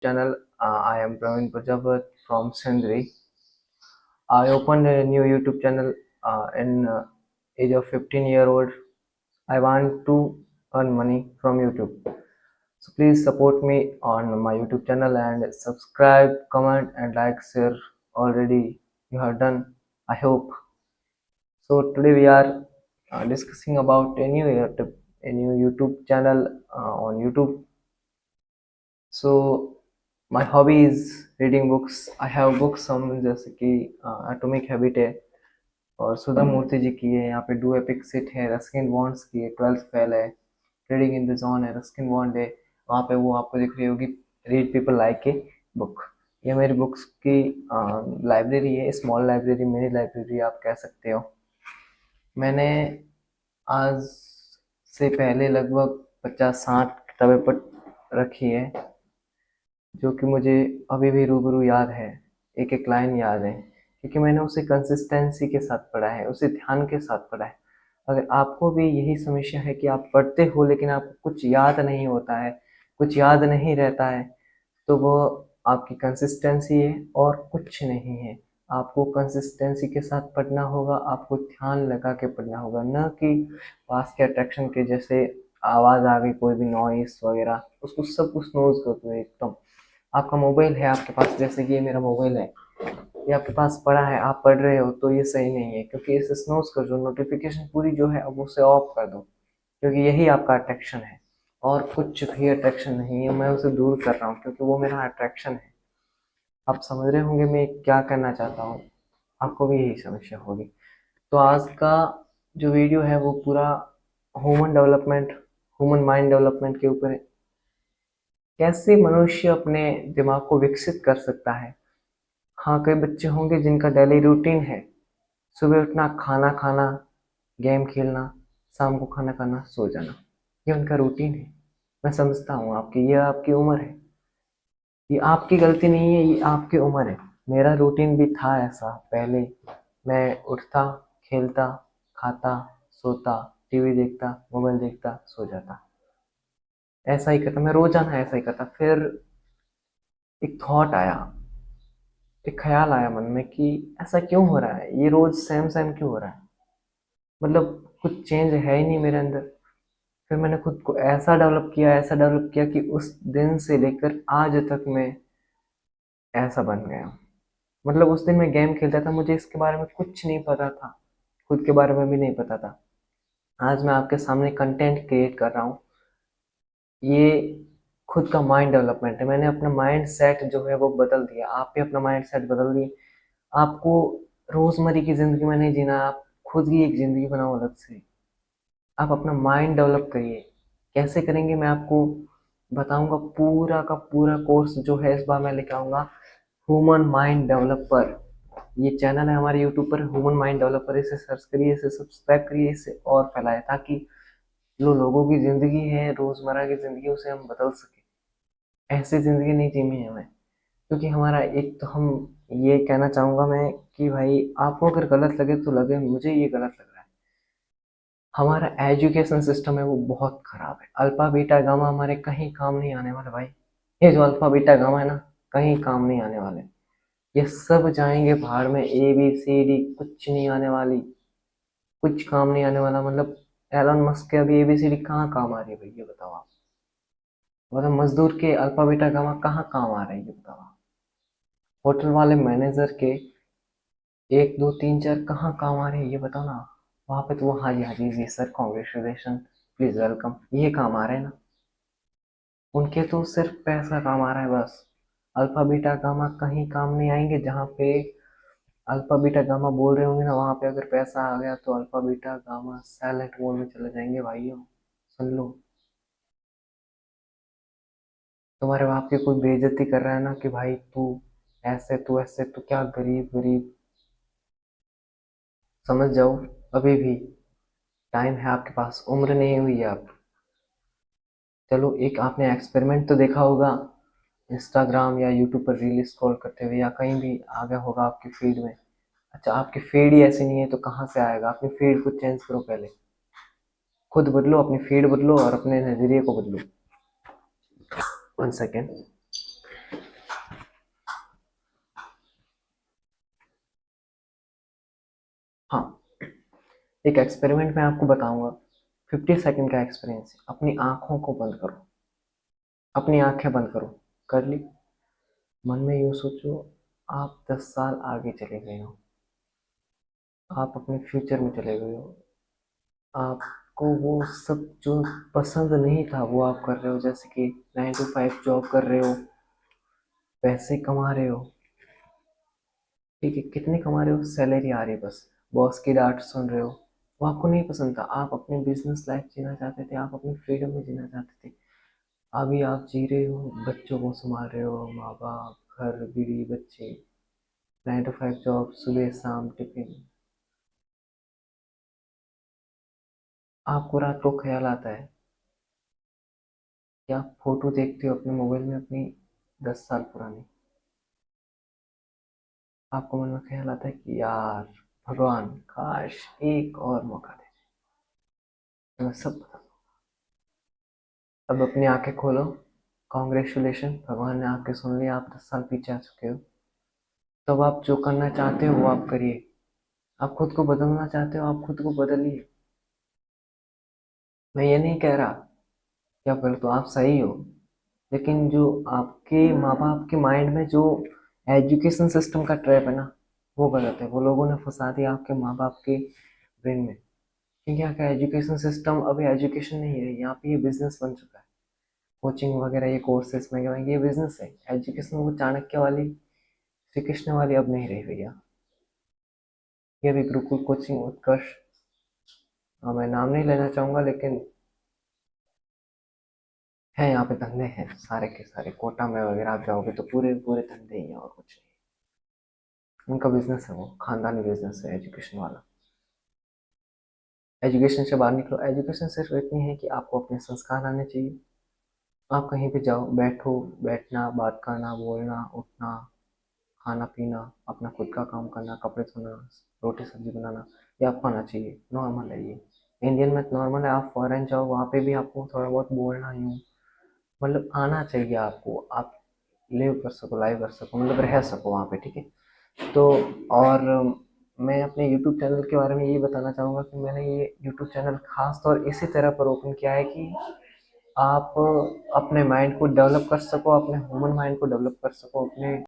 channel. I am Praveen Prajapat from Sindri. I opened a new YouTube channel in age of 15-year-old. I want to earn money from YouTube. So please support me on my YouTube channel and subscribe, comment and like, share already you have done. I hope. So today we are discussing about a new YouTube channel on YouTube. So my hobby is reading books. I have books some जैसे कि atomic habit है और सुधा मूर्ति जी की है, यहाँ पे do epic seat है, Ruskin bonds की है, 12th फेल है, ट्रेडिंग इन द जोन है, रस्किन बॉन्ड है, वहाँ पे वो आपको दिख रही होगी read people like a book. ये मेरी बुक्स की लाइब्रेरी है, स्मॉल लाइब्रेरी, मिनी लाइब्रेरी आप कह सकते हो। मैंने आज से पहले लगभग 50-60 किताबें पढ़ रखी है, जो कि मुझे अभी भी रूबरू याद है, एक एक लाइन याद है, क्योंकि मैंने उसे कंसिस्टेंसी के साथ पढ़ा है, उसे ध्यान के साथ पढ़ा है। अगर आपको भी यही समस्या है कि आप पढ़ते हो लेकिन आपको कुछ याद नहीं होता है, कुछ याद नहीं रहता है, तो वो आपकी कंसिस्टेंसी है और कुछ नहीं है। आपको कंसिस्टेंसी के साथ पढ़ना होगा, आपको ध्यान लगा के पढ़ना होगा, न कि पास के अट्रैक्शन के जैसे आवाज़ आ गई, कोई भी नॉइस वगैरह, उसको सब कुछ नोज कर दो एकदम। आपका मोबाइल है आपके पास, जैसे कि ये मेरा मोबाइल है, ये आपके पास पड़ा है, आप पढ़ रहे हो, तो ये सही नहीं है, क्योंकि इसे स्नोज कर दो, नोटिफिकेशन पूरी जो है अब उसे ऑफ कर दो, क्योंकि यही आपका अट्रैक्शन है और कुछ भी अट्रैक्शन नहीं है। मैं उसे दूर कर रहा हूँ क्योंकि वो मेरा अट्रैक्शन है। आप समझ रहे होंगे मैं क्या करना चाहता हूँ, आपको भी यही समस्या होगी। तो आज का जो वीडियो है वो पूरा human development, human mind development के ऊपर है। कैसे मनुष्य अपने दिमाग को विकसित कर सकता है। हाँ, कई बच्चे होंगे जिनका डेली रूटीन है सुबह उठना, खाना खाना, गेम खेलना, शाम को खाना खाना, सो जाना, ये उनका रूटीन है। मैं समझता हूँ आपकी, ये आपकी उम्र है, ये आपकी गलती नहीं है, ये आपकी उम्र है। मेरा रूटीन भी था ऐसा पहले। मैं उठता, खेलता, खाता, सोता, टीवी देखता, मोबाइल देखता, सो जाता, ऐसा ही करता मैं रोजाना, ऐसा ही करता। फिर एक थॉट आया, एक ख्याल आया मन में कि ऐसा क्यों हो रहा है, ये रोज सेम सेम क्यों हो रहा है, मतलब कुछ चेंज है ही नहीं मेरे अंदर। फिर मैंने खुद को ऐसा डेवलप किया, ऐसा डेवलप किया कि उस दिन से लेकर आज तक मैं ऐसा बन गया। मतलब उस दिन मैं गेम खेलता था, मुझे इसके बारे में कुछ नहीं पता था, खुद के बारे में भी नहीं पता था। आज मैं आपके सामने कंटेंट क्रिएट कर रहा हूँ, ये खुद का माइंड डेवलपमेंट है। मैंने अपना माइंड सेट जो है वो बदल दिया, आप भी अपना माइंड सेट बदल दिए। आपको रोजमर्रा की जिंदगी में नहीं जीना, आप खुद की एक जिंदगी बनाओ अलग से। आप अपना माइंड डेवलप करिए। कैसे करेंगे मैं आपको बताऊंगा। पूरा का पूरा कोर्स जो है इस बार मैं लेके आऊंगा, ह्यूमन माइंड डेवलपर। ये चैनल है हमारे यूट्यूब पर, ह्यूमन माइंड डेवलपर। इसे सर्च करिए, इसे सब्सक्राइब करिए, इसे और फैलाए, ताकि जो लोगों की जिंदगी है, रोजमर्रा की जिंदगी, उसे हम बदल सके। ऐसी जिंदगी नहीं जीनी है हमें, क्योंकि हमारा एक तो हम, ये कहना चाहूंगा मैं कि भाई आपको अगर गलत लगे तो लगे, मुझे ये गलत लग रहा है। हमारा एजुकेशन सिस्टम है वो बहुत खराब है। अल्फा बीटा गामा हमारे कहीं काम नहीं आने वाले भाई। ये जो अल्फा बीटा गामा है ना, कहीं काम नहीं आने वाले। ये सब जाएंगे भाड़ में। ए बी सी डी कुछ नहीं आने वाली, कुछ काम नहीं आने वाला। मतलब एलन मस्क के अभी ABCD कहाँ काम आ रही है भाई, ये बताओ आप। मतलब मजदूर के अल्फा बीटा गामा कहाँ काम आ रहा है, ये बताओ आप। होटल वाले मैनेजर के 1 2 3 4 कहाँ काम आ रहे हैं, ये बताओ ना। वहां पे तो वो हाँ जी हाँ जी सर, कॉन्ग्रेचुलेशन, प्लीज वेलकम, ये काम आ रहे हैं ना। उनके तो सिर्फ पैसा काम आ रहा है बस। अल्फा बीटा गामा कहीं काम नहीं आएंगे। जहाँ पे अल्फा बीटा गामा बोल रहे होंगे ना, वहां पे अगर पैसा आ गया तो alpha beta gamma silent mode में चले जाएंगे भाइयों। सुन लो, तुम्हारे बाप की कोई बेइज्जती कर रहा है ना कि भाई तू ऐसे, तू ऐसे, तू क्या गरीब गरीब, समझ जाओ। अभी भी टाइम है आपके पास, उम्र नहीं हुई है आप। चलो, एक आपने एक्सपेरिमेंट तो देखा होगा, इंस्टाग्राम या यूट्यूब पर रील स्क्रॉल करते हुए, या कहीं भी आ गया होगा आपकी फीड में। अच्छा, आपकी फीड ही ऐसी नहीं है तो कहाँ से आएगा। अपनी फीड को चेंज करो पहले, खुद बदलो, अपनी फीड बदलो और अपने नजरिए को बदलो। 1 सेकेंड। एक एक्सपेरिमेंट मैं आपको बताऊंगा, 50 सेकंड का एक्सपीरियंस। अपनी आंखों को बंद करो, अपनी आंखें बंद करो। कर ली? मन में यूं सोचो, आप 10 साल आगे चले गए हो, आप अपने फ्यूचर में चले गए हो। आपको वो सब जो पसंद नहीं था वो आप कर रहे हो, जैसे कि 9 to 5 जॉब कर रहे हो, पैसे कमा रहे हो। ठीक है, कितने कमा रहे हो, सैलरी आ रही है बस, बॉस की डांट सुन रहे हो। वो आपको नहीं पसंद था, आप अपने बिजनेस लाइफ जीना चाहते थे, आप अपनी फ्रीडम में जीना चाहते थे। अभी आप जी रहे हो, बच्चों को संभाल रहे हो, माँ बाप, घर, बीवी, बच्चे, 9 to 5 जॉब, सुबह शाम टिफिन। आपको रात को ख्याल आता है कि आप फोटो देखते हो अपने मोबाइल में अपनी 10 साल पुरानी। आपको मन में ख्याल आता है कि यार भगवान, काश एक और मौका दे, तो मैं सब बता दूं। अब अपनी आंखें खोलो। कॉन्ग्रेचुलेशन, भगवान ने आपके सुन लिया, आप 10 साल पीछे आ चुके हो। तब आप जो करना चाहते हो वो आप करिए। आप खुद को बदलना चाहते हो, आप खुद को बदलिए। मैं ये नहीं कह रहा कि आप गलत हो, आप सही हो। लेकिन जो आपके माँ बाप के माइंड में जो एजुकेशन सिस्टम का ट्रैप है ना, वो गलत है। वो लोगों ने फंसा दिया आपके माँ बाप के ब्रेन में। क्योंकि यहाँ का एजुकेशन सिस्टम अभी एजुकेशन नहीं है, यहाँ पे ये बिजनेस बन चुका है। कोचिंग वगैरह, ये कोर्सेज में ये बिजनेस है। एजुकेशन वो चाणक्य वाली, श्री कृष्ण वाली अब नहीं रही भैया। ये भी गुरुकुल कोचिंग, उत्कर्ष, हाँ मैं नाम नहीं लेना चाहूंगा, लेकिन है यहाँ पे धंधे हैं सारे के सारे। कोटा में वगैरह आप जाओगे तो पूरे पूरे धंधे ही हैं और कुछ नहीं। उनका बिजनेस है, वो खानदानी बिजनेस है एजुकेशन वाला। एजुकेशन से बाहर निकलो। एजुकेशन सिर्फ इतनी है कि आपको अपने संस्कार आने चाहिए। आप कहीं पे जाओ, बैठो, बैठना, बात करना, बोलना, उठना, खाना पीना, अपना खुद का काम करना, कपड़े धोना, रोटी सब्जी बनाना, ये आपको आना चाहिए। नॉर्मल है ये, इंडियन में नॉर्मल है। आप फॉरेन जाओ, वहाँ पे भी आपको थोड़ा बहुत बोलना यूँ, मतलब आना चाहिए आपको। आप लिव कर सको, लाइव कर सको, मतलब रह सको वहाँ पे, ठीक है। तो और मैं अपने यूट्यूब चैनल के बारे में ये बताना चाहूँगा कि मैंने ये यूट्यूब चैनल खास तौर इसी तरह पर ओपन किया है कि आप अपने माइंड को डेवलप कर सको, अपने ह्यूमन माइंड को डेवलप कर सको, अपने